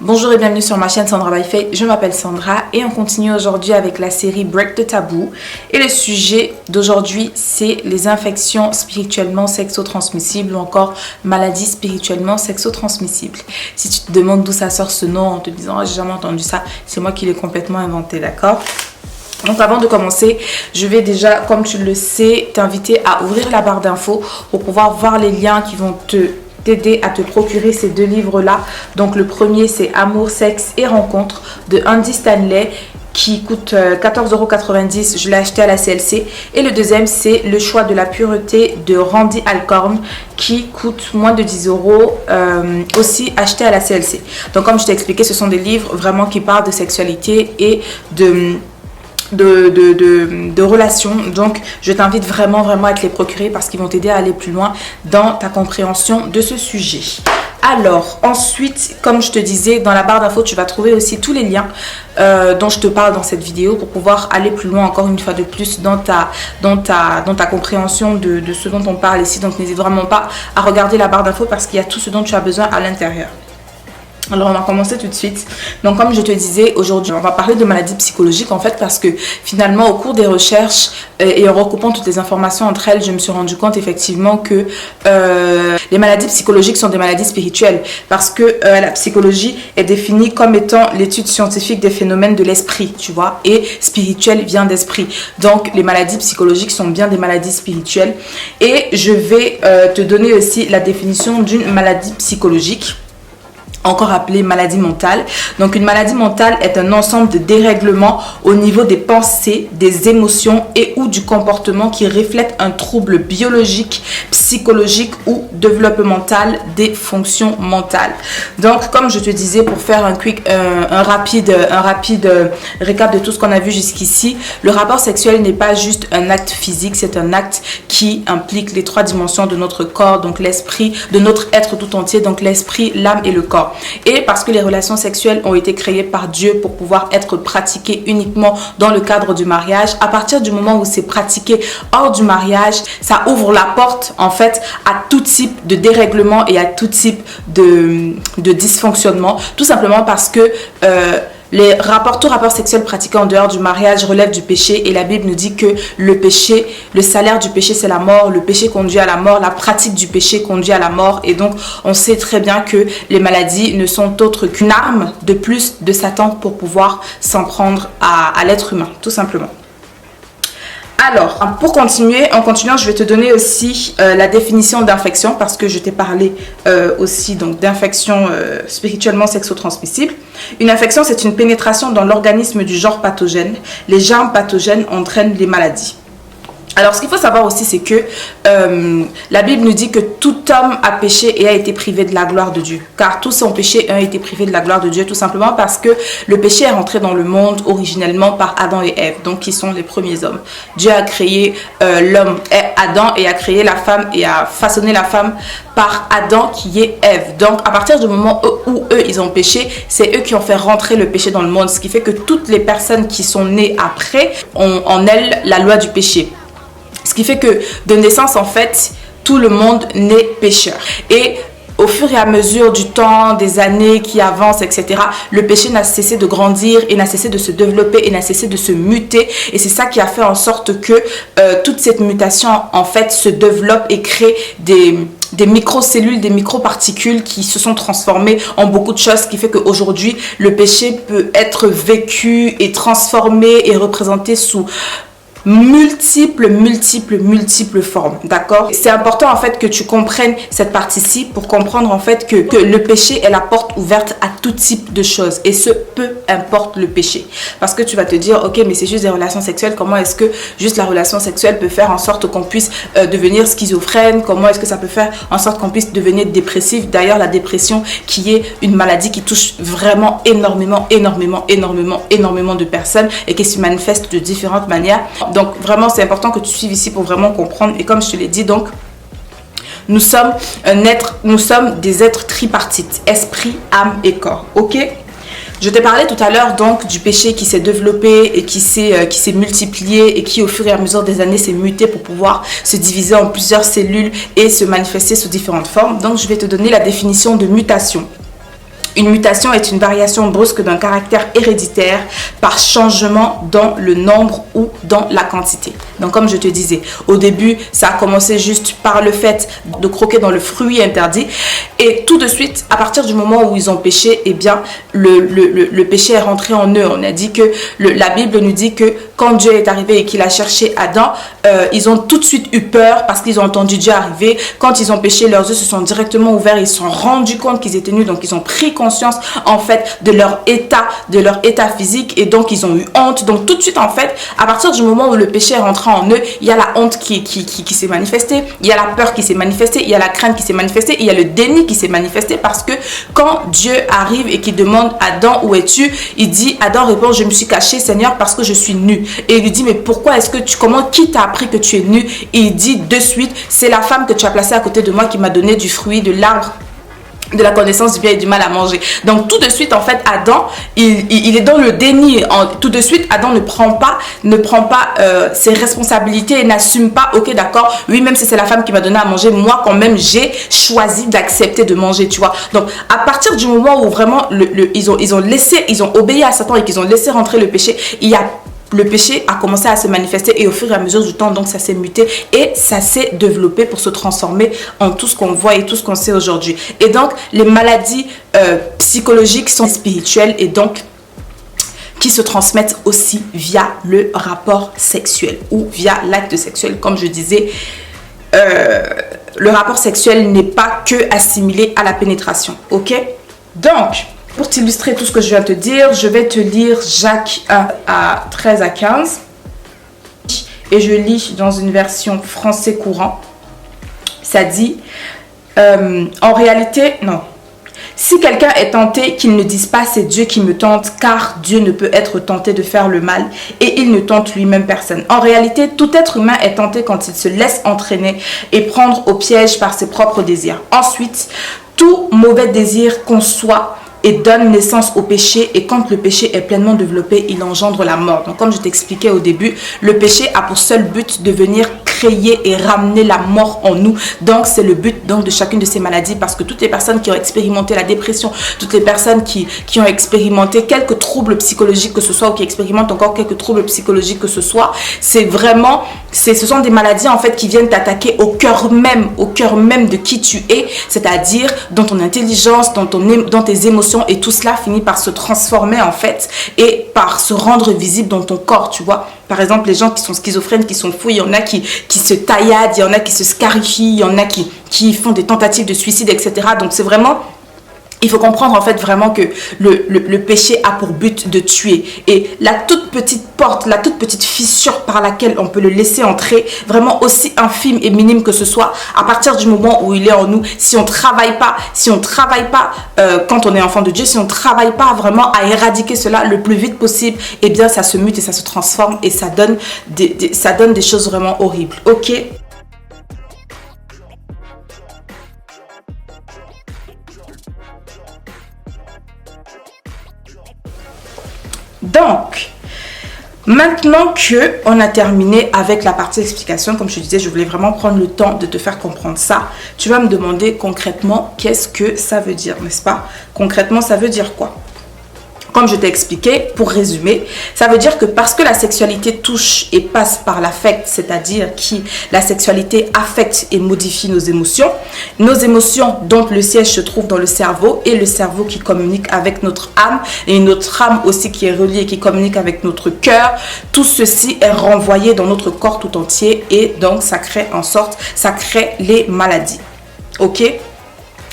Bonjour et bienvenue sur ma chaîne Sandra by Faye, je m'appelle Sandra et on continue aujourd'hui avec la série Break the Taboo. Et le sujet d'aujourd'hui c'est les infections spirituellement sexo-transmissibles ou encore maladies spirituellement sexo-transmissibles. Si tu te demandes d'où ça sort ce nom en te disant « j'ai jamais entendu ça », c'est moi qui l'ai complètement inventé, d'accord ? Donc avant de commencer, je vais déjà, comme tu le sais, t'inviter à ouvrir la barre d'infos pour pouvoir voir les liens qui vont t'aider à te procurer ces deux livres-là. Donc le premier, c'est Amour, sexe et rencontres de Andy Stanley qui coûte 14,90 €. Je l'ai acheté à la CLC. Et le deuxième, c'est Le choix de la pureté de Randy Alcorn qui coûte moins de 10 €, aussi acheté à la CLC. Donc comme je t'ai expliqué, ce sont des livres vraiment qui parlent de sexualité et de relations. Donc je t'invite vraiment à te les procurer parce qu'ils vont t'aider à aller plus loin dans ta compréhension de ce sujet. Alors ensuite, comme je te disais, dans la barre d'infos tu vas trouver aussi tous les liens dont je te parle dans cette vidéo pour pouvoir aller plus loin encore une fois de plus dans ta compréhension de ce dont on parle ici. Donc n'hésite vraiment pas à regarder la barre d'infos parce qu'il y a tout ce dont tu as besoin à l'intérieur. Alors on va commencer tout de suite. Donc comme je te disais, aujourd'hui on va parler de maladies psychologiques en fait parce que finalement au cours des recherches et en recoupant toutes les informations entre elles, je me suis rendu compte effectivement que les maladies psychologiques sont des maladies spirituelles parce que la psychologie est définie comme étant l'étude scientifique des phénomènes de l'esprit, tu vois, et spirituel vient d'esprit. Donc les maladies psychologiques sont bien des maladies spirituelles et je vais te donner aussi la définition d'une maladie psychologique, encore appelée maladie mentale. Donc une maladie mentale est un ensemble de dérèglements au niveau des pensées, des émotions et ou du comportement qui reflète un trouble biologique, psychologique ou développemental des fonctions mentales. Donc comme je te disais, pour faire un rapide récap de tout ce qu'on a vu jusqu'ici, le rapport sexuel n'est pas juste un acte physique, c'est un acte qui implique les trois dimensions de notre corps, donc l'esprit, de notre être tout entier, donc l'esprit, l'âme et le corps. Et parce que les relations sexuelles ont été créées par Dieu pour pouvoir être pratiquées uniquement dans le cadre du mariage, à partir du moment où c'est pratiqué hors du mariage, ça ouvre la porte en fait à tout type de dérèglement et à tout type de dysfonctionnement, tout simplement parce que tout rapport sexuel pratiqué en dehors du mariage relève du péché et la Bible nous dit que le péché, le salaire du péché c'est la mort, le péché conduit à la mort, la pratique du péché conduit à la mort et donc on sait très bien que les maladies ne sont autres qu'une arme de plus de Satan pour pouvoir s'en prendre à l'être humain, tout simplement. Alors, pour continuer, en continuant, je vais te donner aussi la définition d'infection parce que je t'ai parlé aussi donc d'infection spirituellement sexo-transmissible. Une infection, c'est une pénétration dans l'organisme du genre pathogène. Les germes pathogènes entraînent les maladies. Alors, ce qu'il faut savoir aussi, c'est que la Bible nous dit que tout homme a péché et a été privé de la gloire de Dieu. Car tous ont péché et ont été privés de la gloire de Dieu, tout simplement parce que le péché est rentré dans le monde originellement par Adam et Ève, donc qui sont les premiers hommes. Dieu a créé l'homme, Adam, et a créé la femme et a façonné la femme par Adam qui est Ève. Donc, à partir du moment où eux, ils ont péché, c'est eux qui ont fait rentrer le péché dans le monde. Ce qui fait que toutes les personnes qui sont nées après ont en elles la loi du péché. Ce qui fait que de naissance, en fait, tout le monde naît pécheur. Et au fur et à mesure du temps, des années qui avancent, etc., le péché n'a cessé de grandir et n'a cessé de se développer et n'a cessé de se muter. Et c'est ça qui a fait en sorte que toute cette mutation, en fait, se développe et crée des microcellules, des microparticules qui se sont transformées en beaucoup de choses, ce qui fait qu'aujourd'hui, le péché peut être vécu et transformé et représenté sous multiples formes, d'accord? C'est important en fait que tu comprennes cette partie-ci pour comprendre en fait que le péché est la porte ouverte à tout type de choses et ce, peu importe le péché. Parce que tu vas te dire, ok, mais c'est juste des relations sexuelles, comment est-ce que juste la relation sexuelle peut faire en sorte qu'on puisse devenir schizophrène? Comment est-ce que ça peut faire en sorte qu'on puisse devenir dépressif? D'ailleurs, la dépression qui est une maladie qui touche vraiment énormément de personnes et qui se manifeste de différentes manières. Donc vraiment c'est important que tu suives ici pour vraiment comprendre. Et comme je te l'ai dit, donc nous sommes des êtres tripartites, esprit, âme et corps, ok? Je t'ai parlé tout à l'heure donc du péché qui s'est développé et qui s'est multiplié et qui au fur et à mesure des années s'est muté pour pouvoir se diviser en plusieurs cellules et se manifester sous différentes formes. Donc je vais te donner la définition de mutation. Une mutation est une variation brusque d'un caractère héréditaire par changement dans le nombre ou dans la quantité. Donc comme je te disais, au début, ça a commencé juste par le fait de croquer dans le fruit interdit. Et tout de suite, à partir du moment où ils ont péché, eh bien, le péché est rentré en eux. On a dit que la Bible nous dit que quand Dieu est arrivé et qu'il a cherché Adam, ils ont tout de suite eu peur parce qu'ils ont entendu Dieu arriver. Quand ils ont péché, leurs yeux se sont directement ouverts. Ils se sont rendus compte qu'ils étaient nus. Donc, ils ont pris conscience, en fait, de leur état physique. Et donc, ils ont eu honte. Donc, tout de suite, en fait, à partir du moment où le péché est rentré en eux, il y a la honte qui s'est manifestée. Il y a la peur qui s'est manifestée. Il y a la crainte qui s'est manifestée. Il y a le déni qui s'est manifesté parce que quand Dieu arrive et qu'il demande Adam, où es-tu? Il dit, Adam répond, je me suis caché, Seigneur, parce que je suis nu. Et il lui dit, mais pourquoi est-ce que qui t'a appris que tu es nu? Et il dit de suite, c'est la femme que tu as placée à côté de moi qui m'a donné du fruit de l'arbre de la connaissance du bien et du mal à manger. Donc tout de suite, en fait, Adam, il est dans le déni. Tout de suite, Adam ne prend pas ses responsabilités et n'assume pas, ok, d'accord, oui, même si c'est la femme qui m'a donné à manger, moi, quand même, j'ai choisi d'accepter de manger, tu vois. Donc, à partir du moment où vraiment, ils ont obéi à Satan et qu'ils ont laissé rentrer le péché, le péché a commencé à se manifester et au fur et à mesure du temps, donc ça s'est muté et ça s'est développé pour se transformer en tout ce qu'on voit et tout ce qu'on sait aujourd'hui. Et donc, les maladies psychologiques sont spirituelles et donc qui se transmettent aussi via le rapport sexuel ou via l'acte sexuel. Comme je disais, le rapport sexuel n'est pas que assimilé à la pénétration, ok? Donc, pour t'illustrer tout ce que je viens de te dire, je vais te lire Jacques 1 à 13 à 15. Et je lis dans une version français courant. Ça dit, en réalité, non. Si quelqu'un est tenté, qu'il ne dise pas c'est Dieu qui me tente, car Dieu ne peut être tenté de faire le mal et il ne tente lui-même personne. En réalité, tout être humain est tenté quand il se laisse entraîner et prendre au piège par ses propres désirs. Ensuite, tout mauvais désir conçoit et donne naissance au péché, et quand le péché est pleinement développé, il engendre la mort. Donc comme je t'expliquais au début, le péché a pour seul but de venir créer et ramener la mort en nous. Donc c'est le but donc de chacune de ces maladies, parce que toutes les personnes qui ont expérimenté la dépression, toutes les personnes qui ont expérimenté quelques troubles psychologiques que ce soit, ou qui expérimentent encore quelques troubles psychologiques que ce soit, c'est vraiment, ce sont des maladies en fait qui viennent t'attaquer au cœur même de qui tu es, c'est-à-dire dans ton intelligence, dans tes émotions, et tout cela finit par se transformer en fait et par se rendre visible dans ton corps, tu vois. Par exemple, les gens qui sont schizophrènes, qui sont fous, il y en a qui se tailladent, il y en a qui se scarifient, il y en a qui font des tentatives de suicide, etc. Donc c'est vraiment... Il faut comprendre en fait vraiment que le péché a pour but de tuer. Et la toute petite porte, la toute petite fissure par laquelle on peut le laisser entrer, vraiment aussi infime et minime que ce soit, à partir du moment où il est en nous, si on travaille pas quand on est enfant de Dieu, si on travaille pas vraiment à éradiquer cela le plus vite possible, eh bien ça se mute et ça se transforme et ça donne des choses vraiment horribles. Ok? Donc, maintenant qu'on a terminé avec la partie explication, comme je te disais, je voulais vraiment prendre le temps de te faire comprendre ça. Tu vas me demander concrètement qu'est-ce que ça veut dire, n'est-ce pas? Concrètement, ça veut dire quoi? Comme je t'ai expliqué, pour résumer, ça veut dire que parce que la sexualité touche et passe par l'affect, c'est-à-dire que la sexualité affecte et modifie nos émotions dont le siège se trouve dans le cerveau, et le cerveau qui communique avec notre âme, et notre âme aussi qui est reliée et qui communique avec notre cœur, tout ceci est renvoyé dans notre corps tout entier, et donc ça crée les maladies. Ok?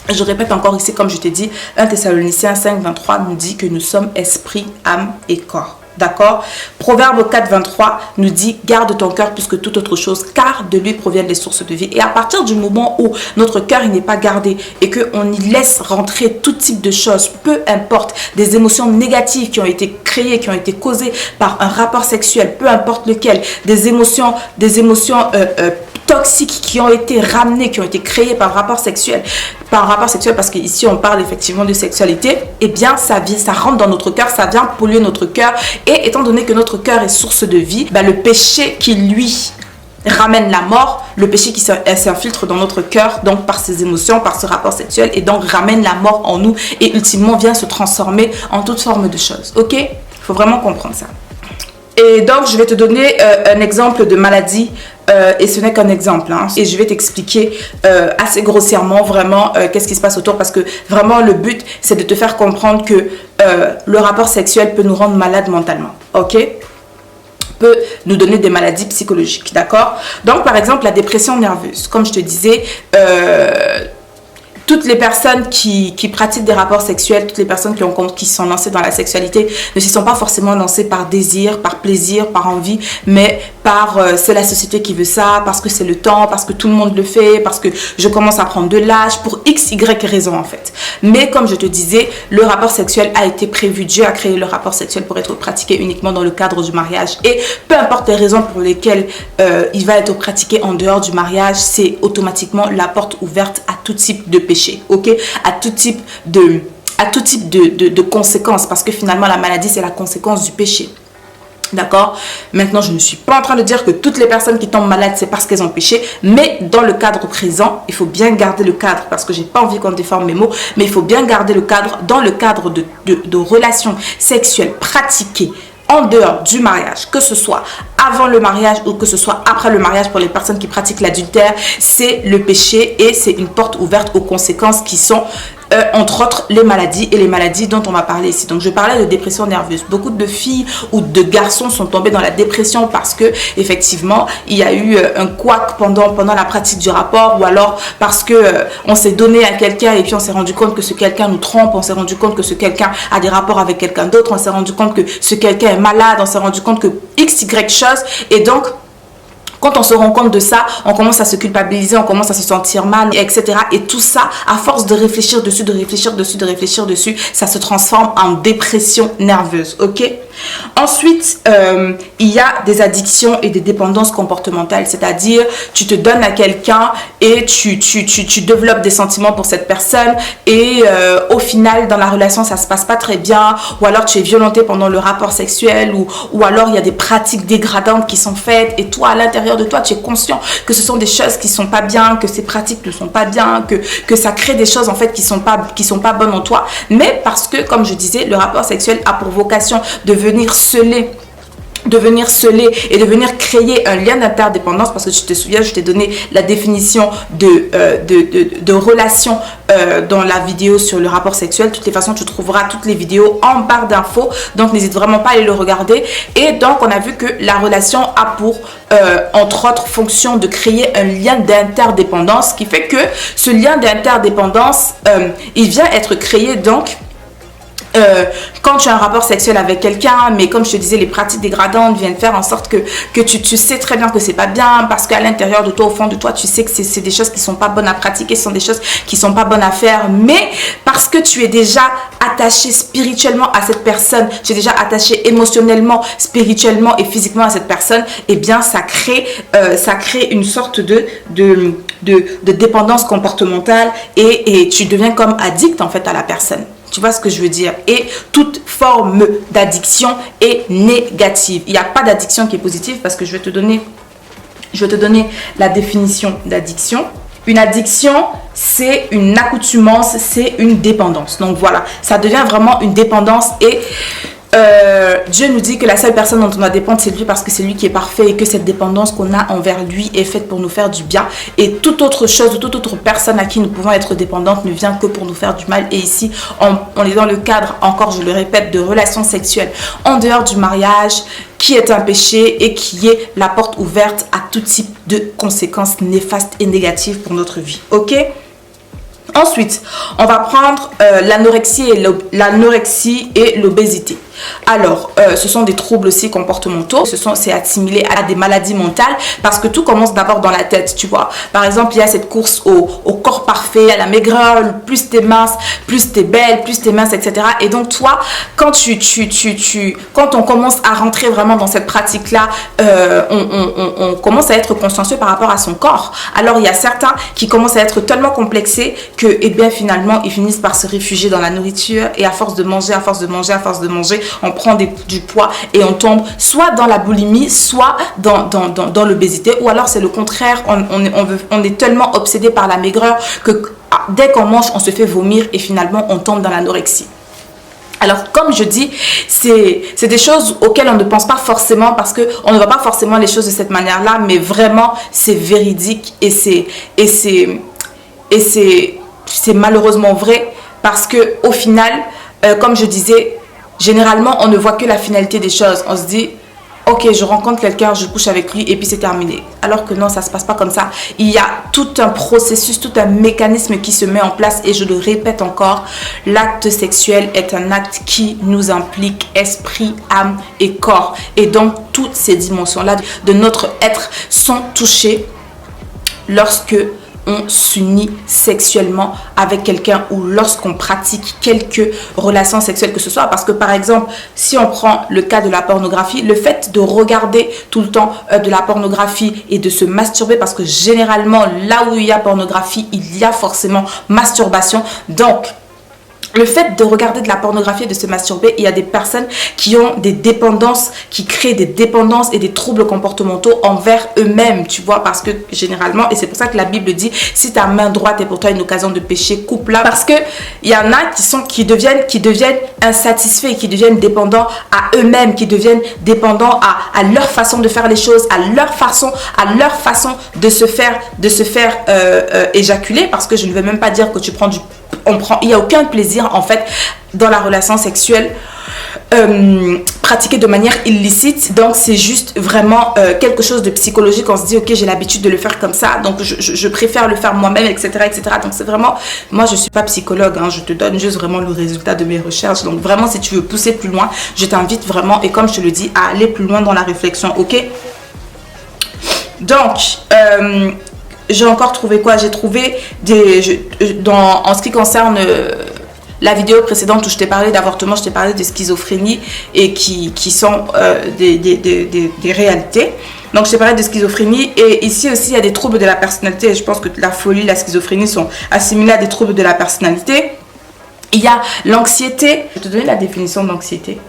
Je répète encore ici, comme je t'ai dit, 1 Thessaloniciens 5, 23 nous dit que nous sommes esprit, âme et corps. D'accord? Proverbe 4, 23 nous dit « Garde ton cœur plus que toute autre chose, car de lui proviennent les sources de vie. » Et à partir du moment où notre cœur n'est pas gardé et qu'on y laisse rentrer tout type de choses, peu importe, des émotions négatives qui ont été créées, qui ont été causées par un rapport sexuel, peu importe lequel, des émotions toxiques qui ont été ramenées, qui ont été créées par rapport sexuel, parce qu'ici on parle effectivement de sexualité, eh bien ça rentre dans notre cœur, ça vient polluer notre cœur, et étant donné que notre cœur est source de vie, le péché qui lui ramène la mort, le péché qui s'infiltre dans notre cœur, donc par ses émotions, par ce rapport sexuel, et donc ramène la mort en nous et ultimement vient se transformer en toute forme de choses. Ok? Il faut vraiment comprendre ça. Et donc, je vais te donner un exemple de maladie, et ce n'est qu'un exemple, hein, et je vais t'expliquer assez grossièrement vraiment qu'est-ce qui se passe autour, parce que vraiment le but, c'est de te faire comprendre que le rapport sexuel peut nous rendre malades mentalement, ok? Peut nous donner des maladies psychologiques, d'accord? Donc, par exemple, la dépression nerveuse, comme je te disais, toutes les personnes qui pratiquent des rapports sexuels, toutes les personnes qui sont lancées dans la sexualité ne s'y sont pas forcément lancées par désir, par plaisir, par envie, mais par c'est la société qui veut ça, parce que c'est le temps, parce que tout le monde le fait, parce que je commence à prendre de l'âge, pour x, y raison en fait. Mais comme je te disais, le rapport sexuel a été prévu, Dieu a créé le rapport sexuel pour être pratiqué uniquement dans le cadre du mariage, et peu importe les raisons pour lesquelles il va être pratiqué en dehors du mariage, c'est automatiquement la porte ouverte à tout type de péché, ok, à tout type de conséquences, parce que finalement la maladie c'est la conséquence du péché. D'accord? Maintenant, je ne suis pas en train de dire que toutes les personnes qui tombent malades, c'est parce qu'elles ont péché. Mais dans le cadre présent, il faut bien garder le cadre, parce que j'ai pas envie qu'on déforme mes mots, mais il faut bien garder le cadre dans le cadre de relations sexuelles pratiquées en dehors du mariage, que ce soit avant le mariage ou que ce soit après le mariage. Pour les personnes qui pratiquent l'adultère, c'est le péché et c'est une porte ouverte aux conséquences qui sont entre autres les maladies et les maladies dont on va parler ici. Donc je parlais de dépression nerveuse. Beaucoup de filles ou de garçons sont tombés dans la dépression parce que effectivement il y a eu un couac pendant la pratique du rapport, ou alors parce que on s'est donné à quelqu'un et puis on s'est rendu compte que ce quelqu'un nous trompe, on s'est rendu compte que ce quelqu'un a des rapports avec quelqu'un d'autre, on s'est rendu compte que ce quelqu'un est malade, on s'est rendu compte que x, y chose, et donc quand on se rend compte de ça, on commence à se culpabiliser, on commence à se sentir mal, etc. Et tout ça, à force de réfléchir dessus, de réfléchir dessus, ça se transforme en dépression nerveuse, ok? Ensuite, il y a des addictions et des dépendances comportementales, c'est-à-dire tu te donnes à quelqu'un et tu développes des sentiments pour cette personne et au final, dans la relation, ça se passe pas très bien, ou alors tu es violenté pendant le rapport sexuel, ou alors il y a des pratiques dégradantes qui sont faites et toi, à l'intérieur de toi, tu es conscient que ce sont des choses qui sont pas bien, que ces pratiques ne sont pas bien, que ça crée des choses en fait qui sont pas bonnes en toi, mais parce que, comme je disais, le rapport sexuel a pour vocation de venir sceller et de venir créer un lien d'interdépendance, parce que tu te souviens, je t'ai donné la définition de relation dans la vidéo sur le rapport sexuel. De toutes les façons, tu trouveras toutes les vidéos en barre d'infos, donc n'hésite vraiment pas à aller le regarder. Et donc on a vu que la relation a pour entre autres fonction de créer un lien d'interdépendance, qui fait que ce lien d'interdépendance il vient être créé donc quand tu as un rapport sexuel avec quelqu'un, mais comme je te disais, les pratiques dégradantes viennent faire en sorte que tu sais très bien que c'est pas bien, parce qu'à l'intérieur de toi, au fond de toi, tu sais que c'est des choses qui sont pas bonnes à pratiquer, ce sont des choses qui sont pas bonnes à faire, mais parce que tu es déjà attaché spirituellement à cette personne, tu es déjà attaché émotionnellement, spirituellement et physiquement à cette personne, et bien ça crée une sorte de dépendance comportementale, et tu deviens comme addict en fait à la personne. Tu vois ce que je veux dire? Et toute forme d'addiction est négative. Il n'y a pas d'addiction qui est positive, parce que je vais te donner la définition d'addiction. Une addiction, c'est une accoutumance, c'est une dépendance. Donc voilà, ça devient vraiment une dépendance, et Dieu nous dit que la seule personne dont on doit dépendre, c'est lui, parce que c'est lui qui est parfait, et que cette dépendance qu'on a envers lui est faite pour nous faire du bien, et toute autre chose ou toute autre personne à qui nous pouvons être dépendantes ne vient que pour nous faire du mal. Et ici on est dans le cadre, encore je le répète, de relations sexuelles en dehors du mariage, qui est un péché et qui est la porte ouverte à tout type de conséquences néfastes et négatives pour notre vie, ok? Ensuite, on va prendre l'anorexie et l'obésité. Alors, ce sont des troubles aussi comportementaux. C'est assimilé à des maladies mentales, parce que tout commence d'abord dans la tête, tu vois. Par exemple, il y a cette course au corps parfait, à la maigreur. Plus t'es mince, plus t'es belle, plus t'es mince, etc. Et donc, toi, quand quand on commence à rentrer vraiment dans cette pratique-là, on commence à être consciencieux par rapport à son corps. Alors, il y a certains qui commencent à être tellement complexés que, eh bien, finalement, ils finissent par se réfugier dans la nourriture, et à force de manger, on prend du poids et on tombe soit dans la boulimie, soit dans l'obésité, ou alors c'est le contraire, on est tellement obsédé par la maigreur que dès qu'on mange, on se fait vomir et finalement on tombe dans l'anorexie. Alors, comme je dis, c'est des choses auxquelles on ne pense pas forcément parce qu'on ne voit pas forcément les choses de cette manière-là, mais vraiment, c'est véridique et c'est malheureusement vrai parce que au final, comme je disais, généralement, on ne voit que la finalité des choses. On se dit, ok, je rencontre quelqu'un, je couche avec lui et puis c'est terminé. Alors que non, ça ne se passe pas comme ça. Il y a tout un processus, tout un mécanisme qui se met en place et je le répète encore, l'acte sexuel est un acte qui nous implique esprit, âme et corps. Et donc, toutes ces dimensions-là de notre être sont touchées lorsque on s'unit sexuellement avec quelqu'un ou lorsqu'on pratique quelques relations sexuelles que ce soit. Parce que par exemple, si on prend le cas de la pornographie, le fait de regarder tout le temps de la pornographie et de se masturber, parce que généralement là où il y a pornographie, il y a forcément masturbation. Donc, le fait de regarder de la pornographie et de se masturber, il y a des personnes qui ont des dépendances, qui créent des dépendances et des troubles comportementaux envers eux-mêmes, tu vois, parce que généralement, et c'est pour ça que la Bible dit, si ta main droite est pour toi une occasion de pécher, coupe-la, parce que il y en a qui deviennent insatisfaits, qui deviennent dépendants à eux-mêmes, qui deviennent dépendants à leur façon de faire les choses, à leur façon de se faire éjaculer, parce que je ne veux même pas dire que il n'y a aucun plaisir en fait dans la relation sexuelle pratiquée de manière illicite. Donc c'est juste vraiment quelque chose de psychologique. On se dit ok, j'ai l'habitude de le faire comme ça, donc je préfère le faire moi-même, etc. Donc c'est vraiment, moi je suis pas psychologue, hein, je te donne juste vraiment le résultat de mes recherches. Donc vraiment, si tu veux pousser plus loin, je t'invite vraiment, et comme je te le dis, à aller plus loin dans la réflexion, ok? Donc j'ai encore trouvé quoi? J'ai trouvé en ce qui concerne la vidéo précédente où je t'ai parlé d'avortement, je t'ai parlé de schizophrénie et qui sont des réalités. Donc je t'ai parlé de schizophrénie, et ici aussi il y a des troubles de la personnalité. Je pense que la folie, la schizophrénie sont assimilés à des troubles de la personnalité. Il y a l'anxiété. Je vais te donner la définition de l'anxiété.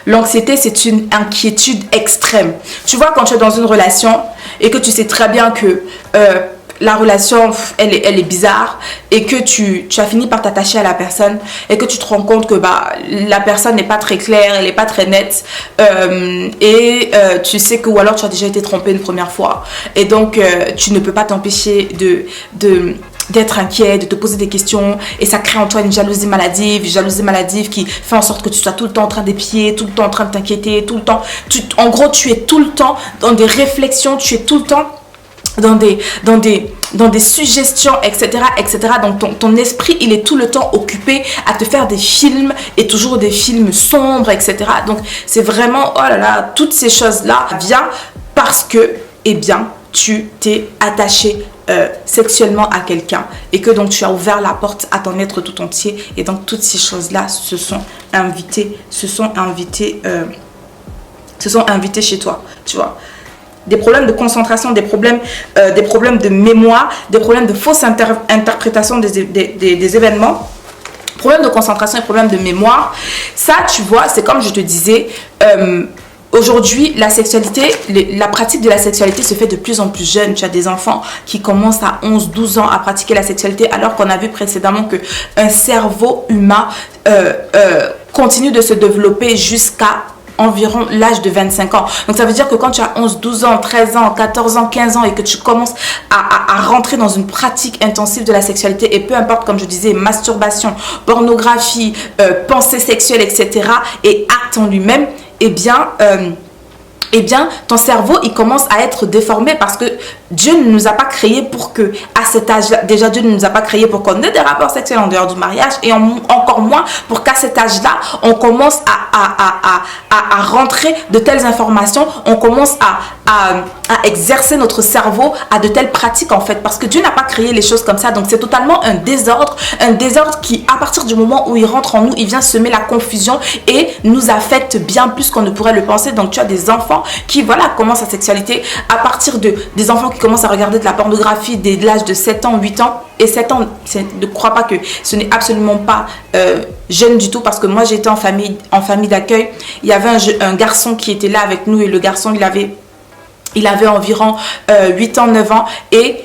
L'anxiété, c'est une inquiétude extrême. Tu vois, quand tu es dans une relation et que tu sais très bien que la relation, elle est bizarre, et que tu as fini par t'attacher à la personne et que tu te rends compte que la personne n'est pas très claire, elle n'est pas très nette, tu sais que, ou alors tu as déjà été trompé une première fois, et donc tu ne peux pas t'empêcher d'être inquiet, de te poser des questions, et ça crée en toi une jalousie maladive qui fait en sorte que tu sois tout le temps en train d'épier, tout le temps en train de t'inquiéter, tout le temps, en gros tu es tout le temps dans des réflexions, tu es tout le temps dans des suggestions, etc. Donc ton esprit, il est tout le temps occupé à te faire des films, et toujours des films sombres, etc. Donc c'est vraiment, oh là là, toutes ces choses-là viennent parce que, eh bien, tu t'es attaché sexuellement à quelqu'un, et que donc tu as ouvert la porte à ton être tout entier, et donc toutes ces choses-là se sont invitées chez toi, tu vois. Des problèmes de concentration, des problèmes de mémoire, des problèmes de fausse interprétation des événements, problèmes de concentration et problèmes de mémoire. Ça, tu vois, c'est comme je te disais, aujourd'hui, la sexualité, la pratique de la sexualité se fait de plus en plus jeune. Tu as des enfants qui commencent à 11-12 ans à pratiquer la sexualité, alors qu'on a vu précédemment qu'un cerveau humain continue de se développer jusqu'à environ l'âge de 25 ans. Donc ça veut dire que quand tu as 11, 12 ans, 13 ans, 14 ans, 15 ans, et que tu commences à rentrer dans une pratique intensive de la sexualité, et peu importe, comme je disais, masturbation, pornographie, pensée sexuelle, etc., et acte en lui-même, eh bien, ton cerveau, il commence à être déformé, parce que Dieu ne nous a pas créés pour que, à cet âge-là, déjà Dieu ne nous a pas créés pour qu'on ait des rapports sexuels en dehors du mariage, et encore moins pour qu'à cet âge-là, on commence à rentrer de telles informations, on commence à exercer notre cerveau à de telles pratiques, en fait, parce que Dieu n'a pas créé les choses comme ça. Donc c'est totalement un désordre qui, à partir du moment où il rentre en nous, il vient semer la confusion et nous affecte bien plus qu'on ne pourrait le penser. Donc tu as des enfants qui, voilà, commencent la sexualité à partir des des enfants qui commencent à regarder de la pornographie dès l'âge de 7 ans, 8 ans. Et 7 ans, ne crois pas que ce n'est absolument pas jeune du tout, parce que moi j'étais en famille d'accueil. Il y avait un garçon qui était là avec nous, et le garçon il avait environ 8 ans, 9 ans, et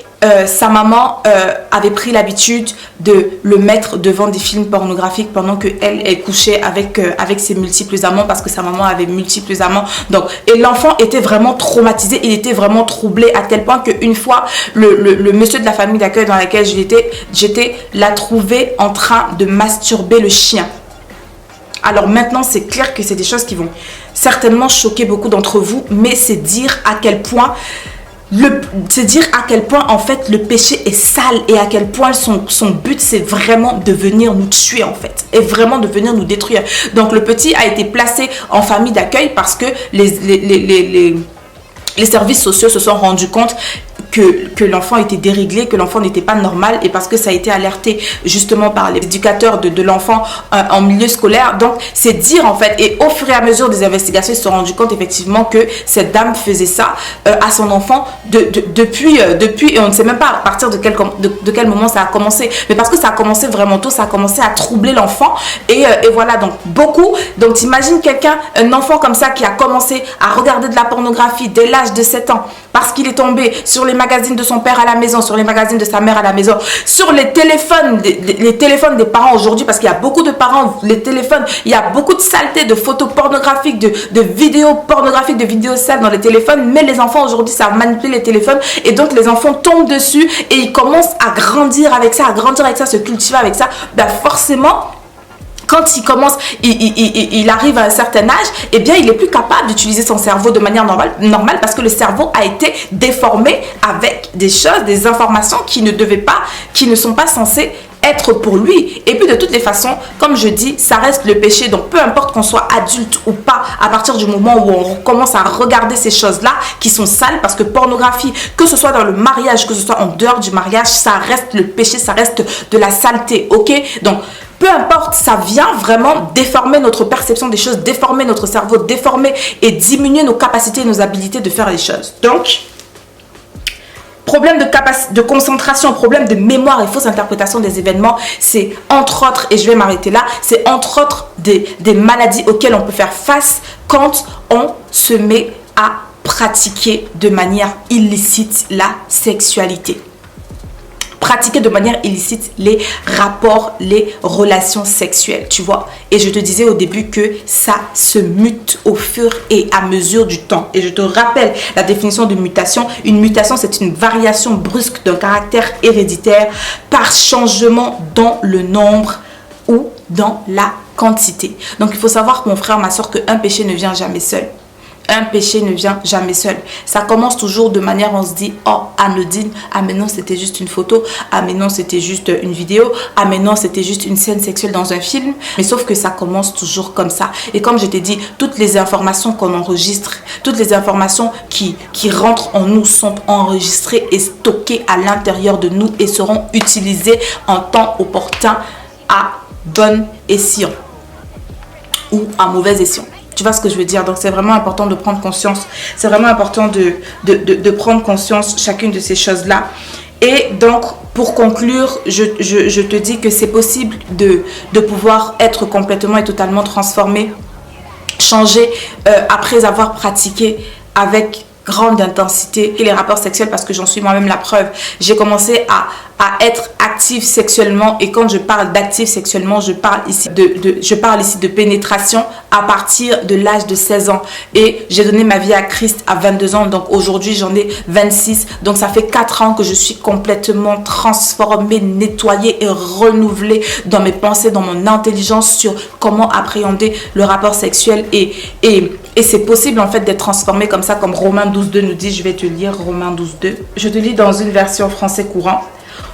sa maman avait pris l'habitude de le mettre devant des films pornographiques pendant qu'elle couchait avec ses multiples amants, parce que sa maman avait multiples amants. Donc, et l'enfant était vraiment traumatisé, il était vraiment troublé, à tel point qu'une fois, le monsieur de la famille d'accueil dans laquelle j'étais l'a trouvé en train de masturber le chien. Alors maintenant, c'est clair que c'est des choses qui vont certainement choquer beaucoup d'entre vous, mais c'est dire à quel point en fait le péché est sale, et à quel point son but c'est vraiment de venir nous tuer en fait, et vraiment de venir nous détruire. Donc le petit a été placé en famille d'accueil parce que les services sociaux se sont rendus compte que l'enfant était déréglé, que l'enfant n'était pas normal, et parce que ça a été alerté justement par les éducateurs de l'enfant en milieu scolaire. Donc c'est dire en fait, et au fur et à mesure des investigations, ils se sont rendus compte effectivement que cette dame faisait ça à son enfant depuis, et on ne sait même pas à partir de quel moment ça a commencé, mais parce que ça a commencé vraiment tôt, ça a commencé à troubler l'enfant, et voilà, donc beaucoup. Donc t'imagines un enfant comme ça qui a commencé à regarder de la pornographie dès l'âge de 7 ans, parce qu'il est tombé sur les magazines de son père à la maison, sur les magazines de sa mère à la maison, sur les téléphones des parents aujourd'hui, parce qu'il y a beaucoup de parents, les téléphones, il y a beaucoup de saleté, de photos pornographiques, de vidéos pornographiques, de vidéos sales dans les téléphones. Mais les enfants aujourd'hui savent manipuler les téléphones, et donc les enfants tombent dessus et ils commencent à grandir avec ça, se cultiver avec ça. Ben forcément, quand il arrive à un certain âge, eh bien, il est plus capable d'utiliser son cerveau de manière normale, parce que le cerveau a été déformé avec des choses, des informations qui ne sont pas censées être pour lui. Et puis de toutes les façons, comme je dis, ça reste le péché. Donc peu importe qu'on soit adulte ou pas, à partir du moment où on commence à regarder ces choses-là qui sont sales, parce que pornographie, que ce soit dans le mariage, que ce soit en dehors du mariage, ça reste le péché, ça reste de la saleté, ok? Donc peu importe, ça vient vraiment déformer notre perception des choses, déformer notre cerveau, déformer et diminuer nos capacités et nos habilités de faire les choses. Donc, problème de concentration, problème de mémoire et fausse interprétation des événements, c'est entre autres, et je vais m'arrêter là, c'est entre autres des maladies auxquelles on peut faire face quand on se met à pratiquer de manière illicite la sexualité. Pratiquer de manière illicite les rapports, les relations sexuelles, tu vois. Et je te disais au début que ça se mute au fur et à mesure du temps. Et je te rappelle la définition de mutation. Une mutation, c'est une variation brusque d'un caractère héréditaire par changement dans le nombre ou dans la quantité. Donc, il faut savoir, mon frère, ma soeur, qu'un péché ne vient jamais seul. Un péché ne vient jamais seul. Ça commence toujours de manière, on se dit, oh, anodine. Ah, mais non, c'était juste une photo. Ah, mais non, c'était juste une vidéo. Ah, mais non, c'était juste une scène sexuelle dans un film. Mais sauf que ça commence toujours comme ça. Et comme je t'ai dit, toutes les informations qu'on enregistre, toutes les informations qui rentrent en nous sont enregistrées et stockées à l'intérieur de nous et seront utilisées en temps opportun à bon escient ou à mauvais escient. Tu vois ce que je veux dire? Donc c'est vraiment important de prendre conscience. C'est vraiment important de prendre conscience chacune de ces choses-là. Et donc, pour conclure, je te dis que c'est possible de pouvoir être complètement et totalement transformé, changer après avoir pratiqué avec grande intensité et les rapports sexuels, parce que j'en suis moi-même la preuve. J'ai commencé à être active sexuellement, et quand je parle d'active sexuellement, je parle ici de pénétration à partir de l'âge de 16 ans, et j'ai donné ma vie à Christ à 22 ans, donc aujourd'hui j'en ai 26, donc ça fait 4 ans que je suis complètement transformée, nettoyée et renouvelée dans mes pensées, dans mon intelligence sur comment appréhender le rapport sexuel, et c'est possible en fait d'être transformé comme ça, comme Romains 12.2 nous dit. Je vais te lire Romains 12.2. Je te lis dans une version français courant.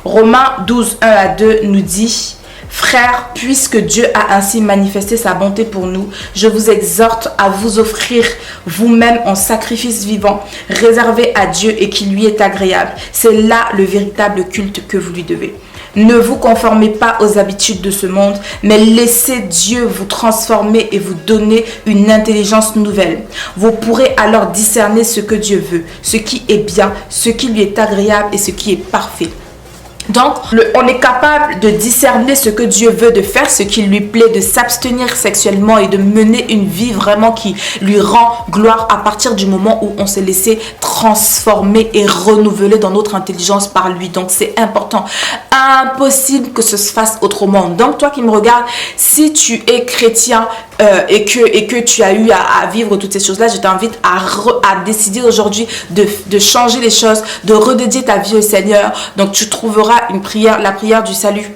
Romains 12.1-2 nous dit: Frères, puisque Dieu a ainsi manifesté sa bonté pour nous, je vous exhorte à vous offrir vous-même en sacrifice vivant, réservé à Dieu et qui lui est agréable. C'est là le véritable culte que vous lui devez. Ne vous conformez pas aux habitudes de ce monde, mais laissez Dieu vous transformer et vous donner une intelligence nouvelle. Vous pourrez alors discerner ce que Dieu veut, ce qui est bien, ce qui lui est agréable et ce qui est parfait. Donc, on est capable de discerner ce que Dieu veut de faire, ce qui lui plaît, de s'abstenir sexuellement et de mener une vie vraiment qui lui rend gloire à partir du moment où on s'est laissé transformer et renouveler dans notre intelligence par lui. Donc, c'est important. Impossible que ce se fasse autrement. Donc, toi qui me regardes, si tu es chrétien et que tu as eu à vivre toutes ces choses-là, je t'invite à décider aujourd'hui de changer les choses, de redédier ta vie au Seigneur. Donc, tu trouveras une prière, la prière du salut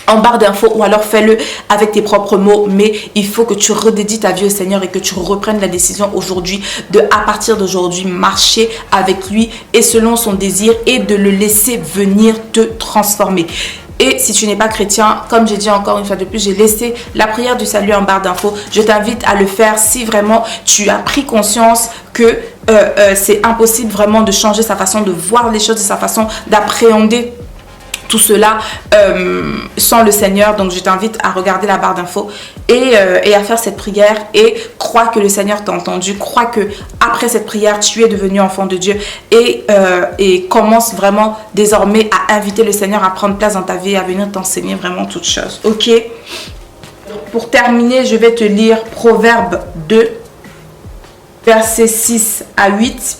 en barre d'infos ou alors fais-le avec tes propres mots, mais il faut que tu redédies ta vie au Seigneur et que tu reprennes la décision aujourd'hui de, à partir d'aujourd'hui, marcher avec lui et selon son désir et de le laisser venir te transformer. Et si tu n'es pas chrétien, comme j'ai dit encore une fois de plus, j'ai laissé la prière du salut en barre d'infos. Je t'invite à le faire si vraiment tu as pris conscience que c'est impossible vraiment de changer sa façon de voir les choses et sa façon d'appréhender tout cela sans le Seigneur. Donc je t'invite à regarder la barre d'infos et à faire cette prière et crois que le Seigneur t'a entendu, crois que après cette prière tu es devenu enfant de Dieu et commence vraiment désormais à inviter le Seigneur à prendre place dans ta vie, à venir t'enseigner vraiment toutes choses. Ok, pour terminer, je vais te lire Proverbe 2 versets 6 à 8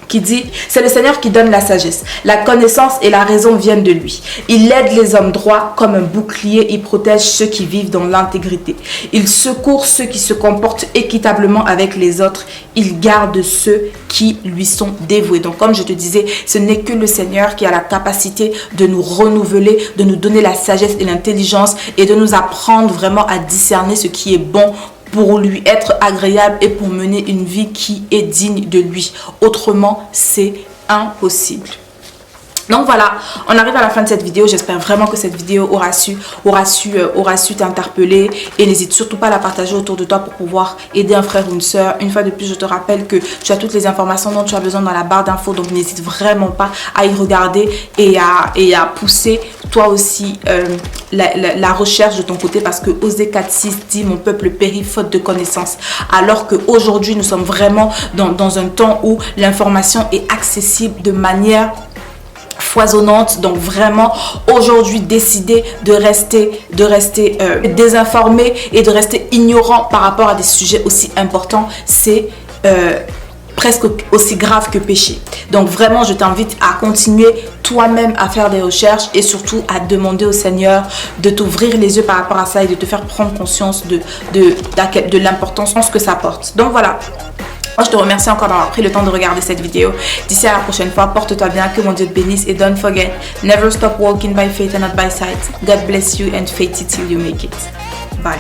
qui dit: c'est le Seigneur qui donne la sagesse, la connaissance et la raison viennent de lui. Il aide les hommes droits comme un bouclier, il protège ceux qui vivent dans l'intégrité. Il secourt ceux qui se comportent équitablement avec les autres, il garde ceux qui lui sont dévoués. Donc comme je te disais, ce n'est que le Seigneur qui a la capacité de nous renouveler, de nous donner la sagesse et l'intelligence et de nous apprendre vraiment à discerner ce qui est bon pour lui être agréable et pour mener une vie qui est digne de lui. Autrement, c'est impossible. Donc voilà, on arrive à la fin de cette vidéo. J'espère vraiment que cette vidéo aura su t'interpeller. Et n'hésite surtout pas à la partager autour de toi pour pouvoir aider un frère ou une soeur. Une fois de plus, je te rappelle que tu as toutes les informations dont tu as besoin dans la barre d'infos. Donc n'hésite vraiment pas à y regarder et à pousser toi aussi la recherche de ton côté. Parce que Osée 4:6 dit: mon peuple périt faute de connaissances. Alors qu'aujourd'hui, nous sommes vraiment dans un temps où l'information est accessible de manière foisonnante. Donc vraiment aujourd'hui, décider de rester désinformé et de rester ignorant par rapport à des sujets aussi importants, c'est presque aussi grave que péché. Donc vraiment, je t'invite à continuer toi-même à faire des recherches et surtout à demander au Seigneur de t'ouvrir les yeux par rapport à ça et de te faire prendre conscience de l'importance que ça porte. Donc voilà. Moi, je te remercie encore d'avoir pris le temps de regarder cette vidéo. D'ici à la prochaine fois, porte-toi bien, que mon Dieu te bénisse. Et don't forget, never stop walking by faith and not by sight. God bless you and faith it till you make it. Bye.